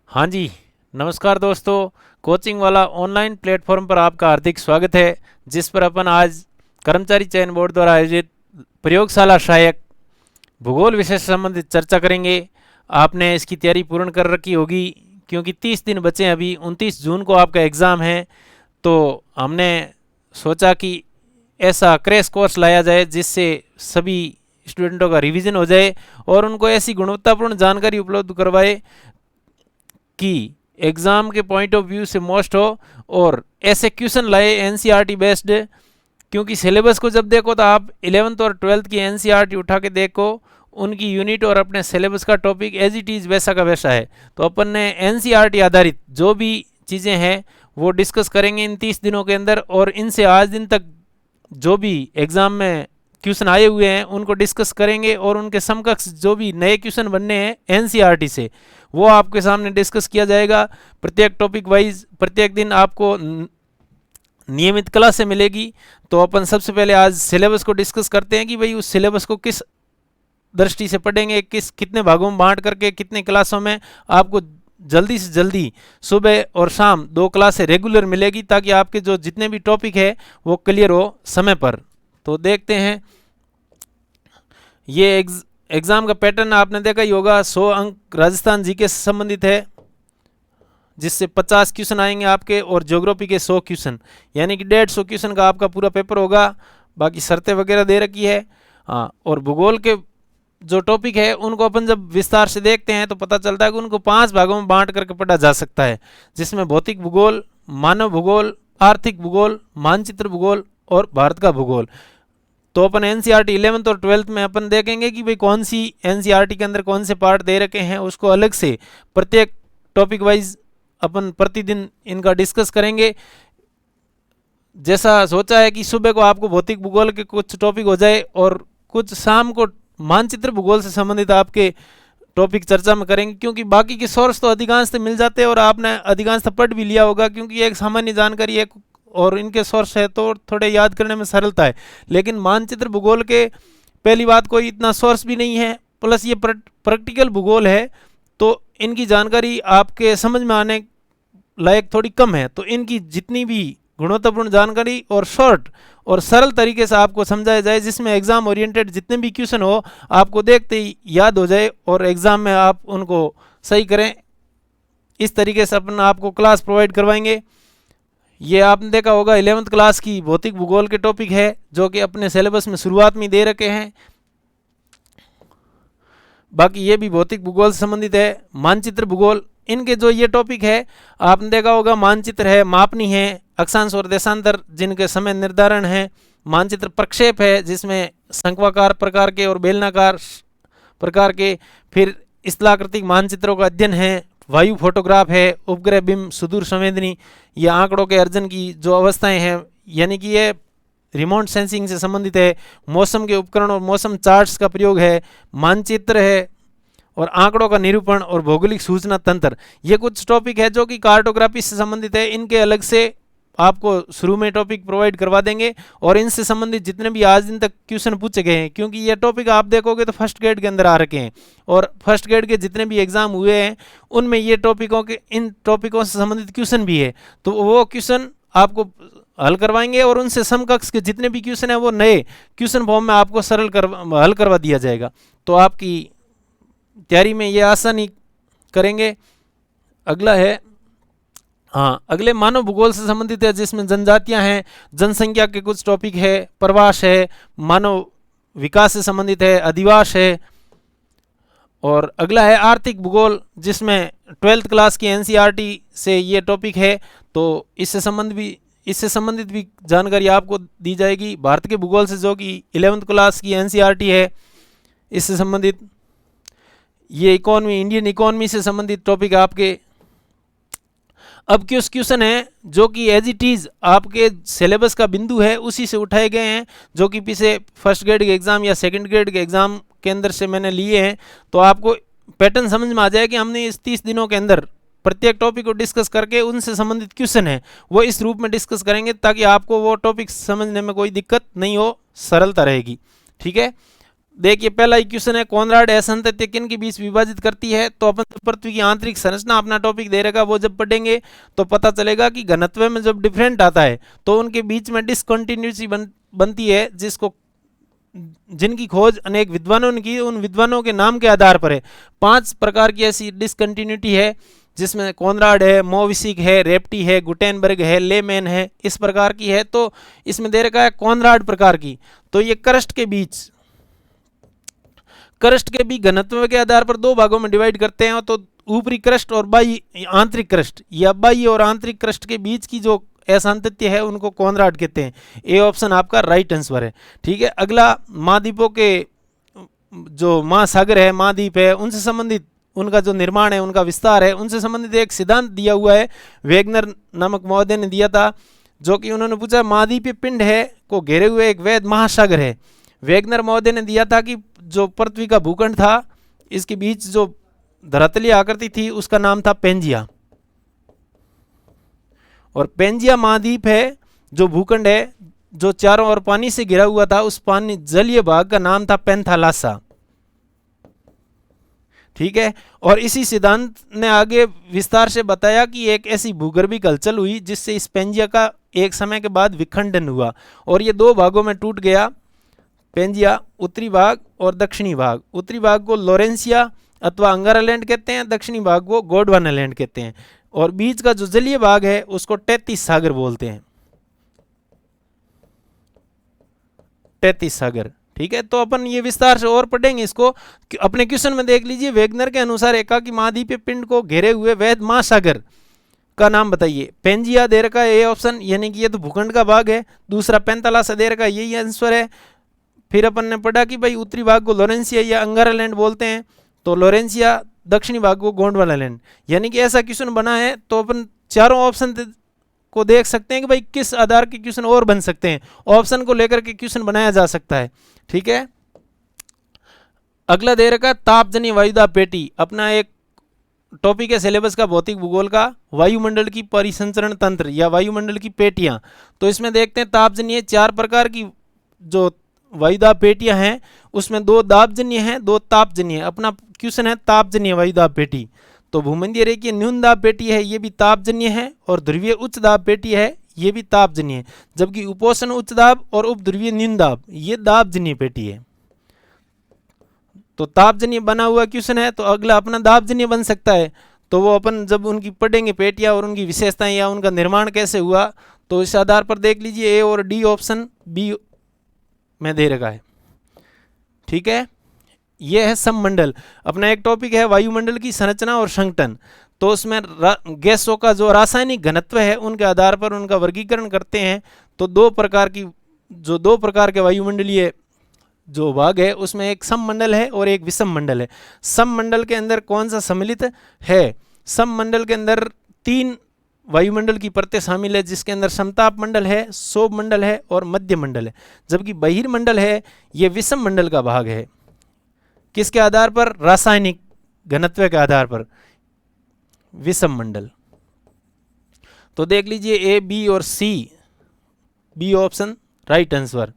हाँ जी, नमस्कार दोस्तों। कोचिंग वाला ऑनलाइन प्लेटफॉर्म पर आपका हार्दिक स्वागत है, जिस पर अपन आज कर्मचारी चयन बोर्ड द्वारा आयोजित प्रयोगशाला सहायक भूगोल विषय से संबंधित चर्चा करेंगे। आपने इसकी तैयारी पूर्ण कर रखी होगी, क्योंकि 30 दिन बचे हैं। अभी 29 जून को आपका एग्ज़ाम है। तो हमने सोचा कि ऐसा क्रैश कोर्स लाया जाए जिससे सभी स्टूडेंटों का रिवीजन हो जाए और उनको ऐसी गुणवत्तापूर्ण जानकारी उपलब्ध करवाए कि एग्ज़ाम के पॉइंट ऑफ व्यू से मोस्ट हो, और ऐसे क्वेश्चन लाए एनसीईआरटी बेस्ड। क्योंकि सिलेबस को जब देखो तो आप 11th और 12th की एनसीईआरटी उठा के देखो, उनकी यूनिट और अपने सिलेबस का टॉपिक एज इट इज़ वैसा का वैसा है। तो अपन ने एनसीईआरटी आधारित जो भी चीज़ें हैं वो डिस्कस करेंगे इन 30 दिनों के अंदर, और इनसे आज दिन तक जो भी एग्ज़ाम में क्वेश्चन आए हुए हैं उनको डिस्कस करेंगे, और उनके समकक्ष जो भी नए क्वेश्चन बनने हैं एनसीईआरटी से वो आपके सामने डिस्कस किया जाएगा। प्रत्येक टॉपिक वाइज प्रत्येक दिन आपको नियमित क्लास से मिलेगी। तो अपन सबसे पहले आज सिलेबस को डिस्कस करते हैं कि भाई उस सिलेबस को किस दृष्टि से पढ़ेंगे, कितने भागों में बांट करके कितने क्लासों में आपको जल्दी से जल्दी सुबह और शाम 2 क्लासें रेगुलर मिलेगी, ताकि आपके जो जितने भी टॉपिक है वो क्लियर हो समय पर। तो देखते हैं, ये एग्ज़ाम का पैटर्न आपने देखा ही होगा। 100 अंक राजस्थान जीके से संबंधित है, जिससे 50 क्वेश्चन आएंगे आपके, और ज्योग्राफी के 100 क्वेश्चन, यानी कि 150 क्वेश्चन का आपका पूरा पेपर होगा। बाकी शर्तें वगैरह दे रखी है। हाँ, और भूगोल के जो टॉपिक है उनको अपन जब विस्तार से देखते हैं तो पता चलता है कि उनको 5 भागों में बांट करके पढ़ा जा सकता है, जिसमें भौतिक भूगोल, मानव भूगोल, आर्थिक भूगोल, मानचित्र भूगोल और भारत का भूगोल। तो अपन एनसीईआरटी 11th और 12th में अपन देखेंगे कि भाई कौन सी एनसीईआरटी के अंदर कौन से पार्ट दे रखे हैं, उसको अलग से प्रत्येक टॉपिक वाइज अपन प्रतिदिन इनका डिस्कस करेंगे। जैसा सोचा है कि सुबह को आपको भौतिक भूगोल के कुछ टॉपिक हो जाए और कुछ शाम को मानचित्र भूगोल से संबंधित आपके टॉपिक चर्चा में करेंगे, क्योंकि बाकी के सोर्स तो अधिकांशतः मिल जाते हैं और आपने अधिकांशतः पढ़ भी लिया होगा, क्योंकि एक सामान्य जानकारी है और इनके सोर्स है तो थोड़े याद करने में सरलता है। लेकिन मानचित्र भूगोल के पहली बात कोई इतना सोर्स भी नहीं है, प्लस ये प्रैक्टिकल भूगोल है, तो इनकी जानकारी आपके समझ में आने लायक थोड़ी कम है। तो इनकी जितनी भी गुणवत्तापूर्ण जानकारी और शॉर्ट और सरल तरीके से आपको समझाया जाए, जिसमें एग्ज़ाम ओरिएंटेड जितने भी क्वेश्चन हो आपको देखते ही याद हो जाए और एग्ज़ाम में आप उनको सही करें, इस तरीके से अपन आपको क्लास प्रोवाइड करवाएंगे। ये आपने देखा होगा 11th क्लास की भौतिक भूगोल के टॉपिक है, जो कि अपने सिलेबस में शुरुआत में दे रखे हैं। बाकी ये भी भौतिक भूगोल से संबंधित है। मानचित्र भूगोल, इनके जो ये टॉपिक है आपने देखा होगा, मानचित्र है, मापनी है, अक्षांश और देशांतर जिनके समय निर्धारण है, मानचित्र प्रक्षेप है जिसमें शंक्वाकार प्रकार के और बेलनाकार प्रकार के, फिर स्थलाकृतिक मानचित्रों का अध्ययन है, वायु फोटोग्राफ है, उपग्रह बिंब, सुदूर संवेदनी, ये आंकड़ों के अर्जन की जो अवस्थाएं हैं, यानी कि ये रिमोट सेंसिंग से संबंधित है, मौसम के उपकरण और मौसम चार्ट्स का प्रयोग है, मानचित्र है, और आंकड़ों का निरूपण और भौगोलिक सूचना तंत्र। ये कुछ टॉपिक है जो कि कार्टोग्राफी से संबंधित है। इनके अलग से आपको शुरू में टॉपिक प्रोवाइड करवा देंगे, और इनसे संबंधित जितने भी आज दिन तक क्वेश्चन पूछे गए हैं, क्योंकि ये टॉपिक आप देखोगे तो फर्स्ट ग्रेड के अंदर आ रखे हैं, और फर्स्ट ग्रेड के जितने भी एग्जाम हुए हैं उनमें ये इन टॉपिकों से संबंधित क्वेश्चन भी है। तो वो क्वेश्चन आपको हल करवाएंगे, और उनसे समकक्ष के जितने भी क्वेश्चन हैं वो नए क्वेश्चन फॉर्म में आपको हल करवा दिया जाएगा। तो आपकी तैयारी में ये आसानी करेंगे। अगला है, हाँ, अगले मानव भूगोल से संबंधित है, जिसमें जनजातियां हैं, जनसंख्या के कुछ टॉपिक है, प्रवास है, मानव विकास से संबंधित है, अधिवास है। और अगला है आर्थिक भूगोल, जिसमें 12th क्लास की एनसीईआरटी से ये टॉपिक है, तो इससे संबंधित भी जानकारी आपको दी जाएगी। भारत के भूगोल से, जो कि 11th क्लास की एनसीईआरटी है, इससे संबंधित ये इकोनॉमी, इंडियन इकोनॉमी से संबंधित टॉपिक आपके। अब कुछ क्वेश्चन है जो कि एज इट इज़ आपके सिलेबस का बिंदु है उसी से उठाए गए हैं, जो कि पीछे फर्स्ट ग्रेड के एग्ज़ाम या सेकंड ग्रेड के एग्ज़ाम के अंदर से मैंने लिए हैं। तो आपको पैटर्न समझ में आ जाए कि हमने इस 30 दिनों के अंदर प्रत्येक टॉपिक को डिस्कस करके उनसे संबंधित क्वेश्चन है वो इस रूप में डिस्कस करेंगे, ताकि आपको वो टॉपिक समझने में कोई दिक्कत नहीं हो, सरलता रहेगी। ठीक है। देखिए पहला ही क्वेश्चन है, कॉनराड असंतत्य किन के बीच विभाजित करती है। तो अपन पृथ्वी की आंतरिक संरचना अपना टॉपिक दे रहेगा, वो जब पढ़ेंगे तो पता चलेगा कि घनत्व में जब डिफरेंट आता है तो उनके बीच में डिसकंटिन्यूटी बनती है, जिनकी खोज अनेक विद्वानों ने की, उन विद्वानों के नाम के आधार पर है। 5 प्रकार की ऐसी डिसकंटिन्यूटी है, जिसमें कॉनराड है, मोविसिक है, रेप्टी है, गुटेनबर्ग है, लेमैन है, इस प्रकार की है। तो इसमें दे रखा है कॉनराड प्रकार की। तो ये क्रस्ट के भी घनत्व के आधार पर 2 भागों में डिवाइड करते हैं। तो ऊपरी क्रस्ट और बाह्य आंतरिक क्रस्ट, या बाह्य और आंतरिक क्रस्ट के बीच की जो असंतत्य है उनको कॉनराड कहते हैं। ए ऑप्शन आपका राइट आंसर है। ठीक है, अगला महाद्वीपों के जो महासागर है, महाद्वीप है, उनसे संबंधित उनका जो निर्माण है, उनका विस्तार है, उनसे संबंधित एक सिद्धांत दिया हुआ है, वेगनर नामक महोदय ने दिया था, जो कि उन्होंने पूछा महाद्वीपीय पिंड है को घेरे हुए एक वैध महासागर है। वेगनर महोदय ने दिया था कि जो पृथ्वी का भूखंड था, इसके बीच जो धरातलीय आकृति थी उसका नाम था पेंजिया। और पेंजिया महाद्वीप है जो भूखंड है, जो चारों ओर पानी से घिरा हुआ था, उस पानी जलीय भाग का नाम था पेंथालासा। ठीक है, और इसी सिद्धांत ने आगे विस्तार से बताया कि एक ऐसी भूगर्भिक हलचल हुई जिससे इस पेंजिया का एक समय के बाद विखंडन हुआ और ये 2 भागों में टूट गया पेंजिया, उत्तरी भाग और दक्षिणी भाग। उत्तरी भाग को लोरेंसिया अथवा अंगारा लैंड कहते हैं, दक्षिणी भाग को गोंडवाना लैंड कहते हैं, और बीच का जो जलीय भाग है उसको 33 सागर बोलते हैं। 33 सागर। ठीक है, तो अपन ये विस्तार से और पढ़ेंगे इसको। अपने क्वेश्चन में देख लीजिए, वेगनर के अनुसार एकाकी महाद्वीपीय पिंड को घेरे हुए वैध महासागर का नाम बताइए। पेंजिया दे रखा है ए ऑप्शन, यानी कि ये तो भूखंड का भाग है। दूसरा पेंथालासा दे रखा है, यही आंसर है। फिर अपन ने पढ़ा कि भाई उत्तरी भाग को लोरेंसिया या अंगारा लैंड बोलते हैं, तो लोरेंसिया, दक्षिणी भाग को गोंडवाना लैंड, यानी कि ऐसा क्वेश्चन बना है। तो अपन चारों ऑप्शन को देख सकते हैं कि भाई किस आधार के क्वेश्चन और बन सकते हैं, ऑप्शन को लेकर के क्वेश्चन बनाया जा सकता है। ठीक है, अगला दे रखा है तापजन्य वायुदाब पेटी। अपना एक टॉपिक है सिलेबस का भौतिक भूगोल का, वायुमंडल की परिसंचरण तंत्र या वायुमंडल की पेटियां। तो इसमें देखते हैं तापजन्य 4 प्रकार की जो वायुदाब पेटियां हैं, उसमें 2 दाबजन्य हैं, 2 तापजन्य है। अपना क्वेश्चन है तापजन्य वायुदाब पेटी। तो भूमध्य रेखीय न्यून दाब पेटी है, ये भी तापजन्य है, और ध्रुवीय उच्च दाब पेटी है, ये भी तापजन्य है। जबकि उपोष्ण उच्च दाब और उपध्रुवीय न्यून दाब ये दाबजन्य पेटी है। तो तापजन्य बना हुआ क्वेश्चन है, तो अगला अपना दाबजन्य बन सकता है। तो वो अपन जब उनकी पढ़ेंगे पेटियां और उनकी विशेषताएं या उनका निर्माण कैसे हुआ, तो इस आधार पर देख लीजिए ए और डी ऑप्शन बी में दे रखा है। ठीक है, यह है सममंडल। अपना एक टॉपिक है वायुमंडल की संरचना और संगठन। तो उसमें गैसों का जो रासायनिक घनत्व है उनके आधार पर उनका वर्गीकरण करते हैं। तो 2 प्रकार के वायुमंडलीय जो भाग है उसमें एक सममंडल है और एक विषम मंडल है। सममंडल के अंदर कौन सा सम्मिलित है? सममंडल के अंदर 3 वायुमंडल की परतें शामिल है, जिसके अंदर समताप मंडल है, शोभ मंडल है और मध्य मंडल है। जबकि बहिर्मंडल है ये विषम मंडल का भाग है। किसके आधार पर? रासायनिक घनत्व के आधार पर विषम मंडल। तो देख लीजिए ए, बी और सी, बी ऑप्शन राइट आंसर।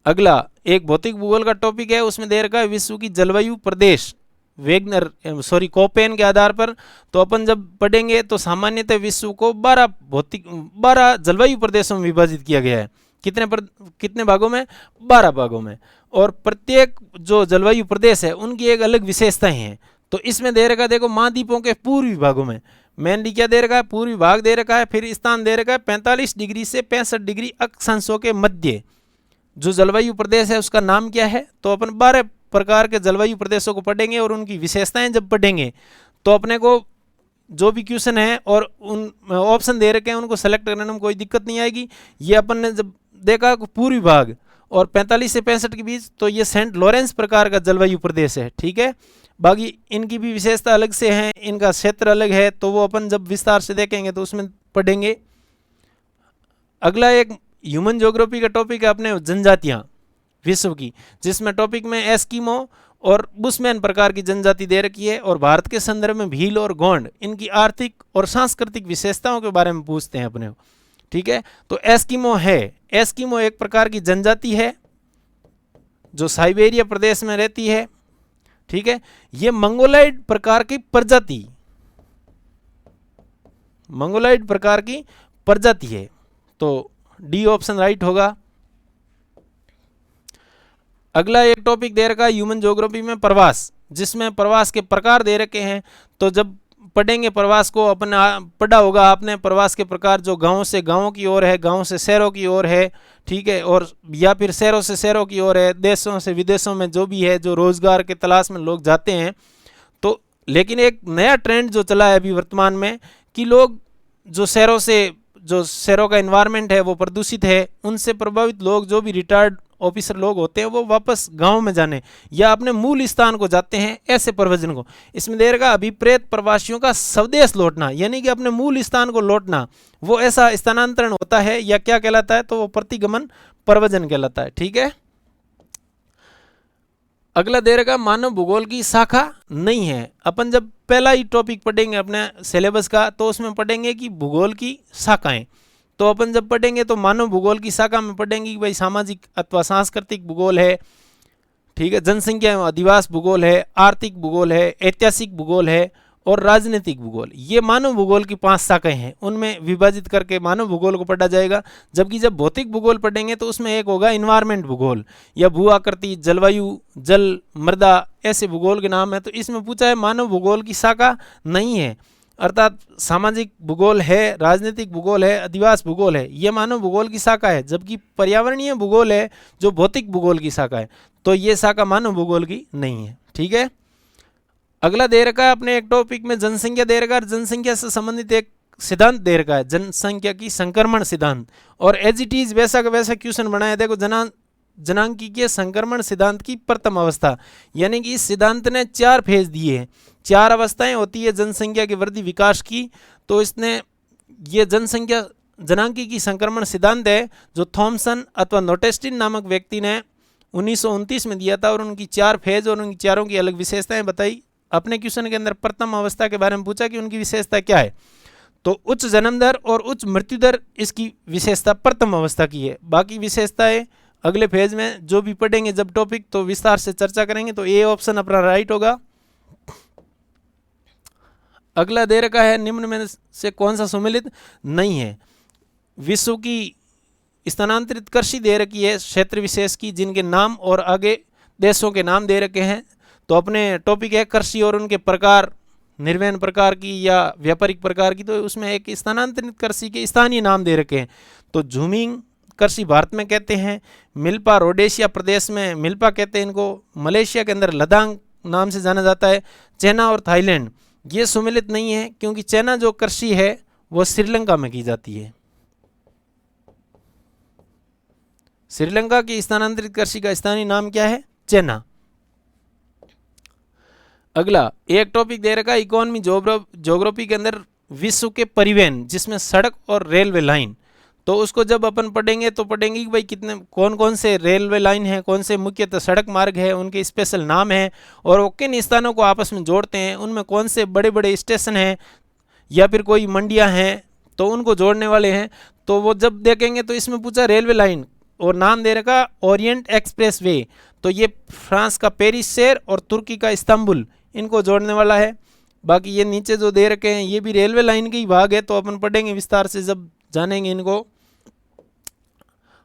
अगला एक भौतिक भूगोल का टॉपिक है, उसमें दे रखा है विश्व की जलवायु प्रदेश कोपेन के आधार पर। तो अपन जब पढ़ेंगे तो सामान्यतः विश्व को 12 जलवायु प्रदेशों में विभाजित किया गया है। कितने भागों में? 12 भागों में। और प्रत्येक जो जलवायु प्रदेश है उनकी एक अलग विशेषताएं हैं। तो इसमें दे रखा है, देखो महाद्वीपों के पूर्वी भागों में मेनली क्या दे रखा है? पूर्वी भाग दे रखा है। फिर स्थान दे रखा है 45 डिग्री से 65 डिग्री अक्षांशों के मध्य जो जलवायु प्रदेश है उसका नाम क्या है? तो अपन 12 प्रकार के जलवायु प्रदेशों को पढ़ेंगे और उनकी विशेषताएं जब पढ़ेंगे तो अपने को जो भी क्वेश्चन है और उन ऑप्शन दे रखे हैं उनको सेलेक्ट करने में कोई दिक्कत नहीं आएगी। ये अपन ने जब देखा पूर्वी भाग और 45 से 65 के बीच, तो ये सेंट लॉरेंस प्रकार का जलवायु प्रदेश है। ठीक है, बाकी इनकी भी विशेषता अलग से हैं, इनका क्षेत्र अलग है, तो वो अपन जब विस्तार से देखेंगे तो उसमें पढ़ेंगे। अगला एक ह्यूमन ज्योग्राफी का टॉपिक है अपने जनजातियां विश्व की, जिसमें टॉपिक में एस्किमो और बुशमैन प्रकार की जनजाति दे रखी है। और भारत के संदर्भ में भील और गोंड इनकी आर्थिक और सांस्कृतिक विशेषताओं के बारे में पूछते हैं अपने। ठीक है, तो एस्किमो एक प्रकार की जनजाति है जो साइबेरिया प्रदेश में रहती है, ठीक है। ये मंगोलाइड प्रकार की प्रजाति, मंगोलाइड प्रकार की प्रजाति है, तो डी ऑप्शन राइट होगा। अगला एक टॉपिक दे रखा है ह्यूमन ज्योग्राफी में प्रवास, जिसमें प्रवास के प्रकार दे रखे हैं। तो जब पढ़ेंगे प्रवास को, अपन पढ़ा होगा आपने प्रवास के प्रकार, जो गांव से गांवों की ओर है, गांव से शहरों की ओर है, ठीक है, और या फिर शहरों से शहरों की ओर है, देशों से विदेशों में जो भी है, जो रोजगार के तलाश में लोग जाते हैं। तो लेकिन एक नया ट्रेंड जो चला है अभी वर्तमान में कि लोग जो शहरों का एनवायरनमेंट है वो प्रदूषित है, उनसे प्रभावित लोग, जो भी रिटायर्ड ऑफिसर लोग होते हैं, वो वापस गांव में जाने या अपने मूल स्थान को जाते हैं, ऐसे प्रवचन को इसमें दे रखा। अभिप्रेत प्रवासियों का स्वदेश लौटना, यानी कि अपने मूल स्थान को लौटना, वो ऐसा स्थानांतरण होता है या क्या कहलाता है, तो वो प्रतिगमन प्रवचन कहलाता है, ठीक है। अगला दे रखा मानव भूगोल की शाखा नहीं है। अपन जब पहला ही टॉपिक पढ़ेंगे अपने सिलेबस का, तो उसमें पढ़ेंगे कि भूगोल की शाखाएं। तो अपन जब पढ़ेंगे तो मानव भूगोल की शाखा में पढ़ेंगे कि भाई सामाजिक अथवा सांस्कृतिक भूगोल है, ठीक है, जनसंख्या एवं अधिवास भूगोल है, आर्थिक भूगोल है, ऐतिहासिक भूगोल है और राजनीतिक भूगोल। ये मानव भूगोल की 5 शाखाएं हैं, उनमें विभाजित करके मानव भूगोल को पढ़ा जाएगा। जबकि जब भौतिक भूगोल पढ़ेंगे तो उसमें एक होगा इन्वायरमेंट भूगोल, या भू आकृति, जलवायु, जल, मृदा, ऐसे भूगोल के नाम है। तो इसमें पूछा है मानव भूगोल की शाखा नहीं है, अर्थात सामाजिक भूगोल है, राजनीतिक भूगोल है, अधिवास भूगोल है, ये मानव भूगोल की शाखा है। जबकि पर्यावरणीय भूगोल है जो भौतिक भूगोल की शाखा है, तो ये शाखा मानव भूगोल की नहीं है, ठीक है। अगला दे रखा है अपने एक टॉपिक में जनसंख्या दे रखा है, जनसंख्या से संबंधित एक सिद्धांत दे रखा है, जनसंख्या की संक्रमण सिद्धांत। और एज इट इज वैसा का वैसा क्वेश्चन बनाया, देखो जनांकीय संक्रमण सिद्धांत की प्रथम अवस्था, यानी कि इस सिद्धांत ने 4 फेज दिए हैं, 4 अवस्थाएं होती है जनसंख्या की वृद्धि विकास की। तो इसने ये जनांकीय संक्रमण सिद्धांत है जो थॉमसन अथवा नोटेस्टिन नामक व्यक्ति ने 1929 में दिया था, और उनकी 4 फेज और उनकी चारों की अलग विशेषताएं बताई। अपने क्वेश्चन के अंदर प्रथम अवस्था के बारे में पूछा कि उनकी विशेषता क्या है, तो उच्च जन्म दर और उच्च मृत्यु दर इसकी विशेषता प्रथम अवस्था की है। बाकी विशेषताएं अगले फेज में जो भी पढ़ेंगे जब टॉपिक, तो विस्तार से चर्चा करेंगे। तो ए ऑप्शन अपना राइट होगा। अगला दे रखा है निम्न में से कौन सा सम्मिलित नहीं है। विश्व की स्थानांतरित कृषि दे रखी है क्षेत्र विशेष की, जिनके नाम और आगे देशों के नाम दे रखे हैं। तो अपने टॉपिक है कृषि और उनके प्रकार, निर्वहन प्रकार की या व्यापारिक प्रकार की, तो उसमें एक स्थानांतरित कृषि के स्थानीय नाम दे रखे हैं। तो झूमिंग कृषि भारत में कहते हैं, मिल्पा रोडेशिया प्रदेश में मिल्पा कहते हैं इनको, मलेशिया के अंदर लद्दाख नाम से जाना जाता है, चाइना और थाईलैंड ये सम्मिलित नहीं है, क्योंकि चाइना जो कृषि है वो श्रीलंका में की जाती है। श्रीलंका की स्थानांतरित कृषि का स्थानीय नाम क्या है, चाइना। अगला एक टॉपिक दे रखा है इकोनॉमी ज्योग्राफी के अंदर विश्व के परिवहन, जिसमें सड़क और रेलवे लाइन। तो उसको जब अपन पढ़ेंगे तो पढ़ेंगे कि भाई कौन कौन से रेलवे लाइन है, कौन से मुख्यतः सड़क मार्ग है, उनके स्पेशल नाम है और वो किन स्थानों को आपस में जोड़ते हैं, उनमें कौन से बड़े बड़े स्टेशन हैं या फिर कोई मंडियां हैं तो उनको जोड़ने वाले हैं। तो वो जब देखेंगे तो इसमें पूछा रेलवे लाइन और नाम दे रखा ओरिएंट एक्सप्रेस वे। तो ये फ्रांस का पेरिस शहर और तुर्की का इस्तांबुल इनको जोड़ने वाला है। बाकी ये नीचे जो दे रखे हैं ये भी रेलवे लाइन के ही भाग है, तो अपन पढ़ेंगे विस्तार से जब जानेंगे इनको।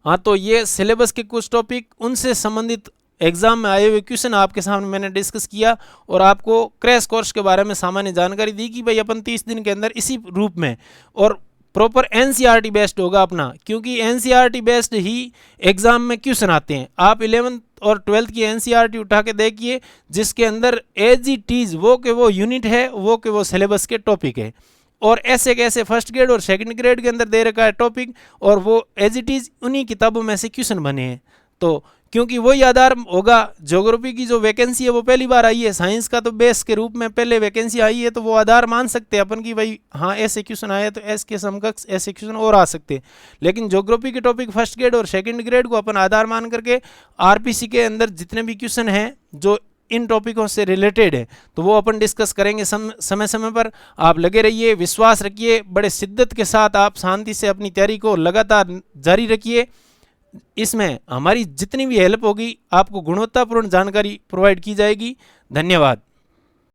हाँ, तो ये सिलेबस के कुछ टॉपिक उनसे संबंधित एग्जाम में आए हुए क्वेश्चन आपके सामने मैंने डिस्कस किया और आपको क्रैश कोर्स के बारे में सामान्य जानकारी दी कि भाई अपन 30 दिन के अंदर इसी रूप में और प्रॉपर एनसीईआरटी बेस्ड होगा अपना, क्योंकि एनसीईआरटी बेस्ड ही एग्जाम में क्वेश्चन आते हैं। आप 11th और 12th की एनसीईआरटी उठा के देखिए, जिसके अंदर एज इट इज वो के वो यूनिट है, वो के वो सिलेबस के टॉपिक है, और ऐसे कैसे फर्स्ट ग्रेड और सेकंड ग्रेड के अंदर दे रखा है टॉपिक, और वो एज इट इज उन्हीं किताबों में से क्वेश्चन बने हैं। तो क्योंकि वही आधार होगा, ज्योग्राफी की जो वैकेंसी है वो पहली बार आई है, साइंस का तो बेस के रूप में पहले वैकेंसी आई है, तो वो आधार मान सकते हैं अपन की भाई हाँ ऐसे क्वेश्चन आए तो ऐसे के समकक्ष ऐसे क्वेश्चन और आ सकते हैं। लेकिन ज्योग्राफी के टॉपिक फर्स्ट ग्रेड और सेकंड ग्रेड को अपन आधार मान करके आरपीसी के अंदर जितने भी क्वेश्चन हैं जो इन टॉपिकों से रिलेटेड है तो वो अपन डिस्कस करेंगे समय समय पर। आप लगे रहिए, विश्वास रखिए, बड़े शिद्दत के साथ आप शांति से अपनी तैयारी को लगातार जारी रखिए। इसमें हमारी जितनी भी हेल्प होगी आपको गुणवत्तापूर्ण जानकारी प्रोवाइड की जाएगी। धन्यवाद।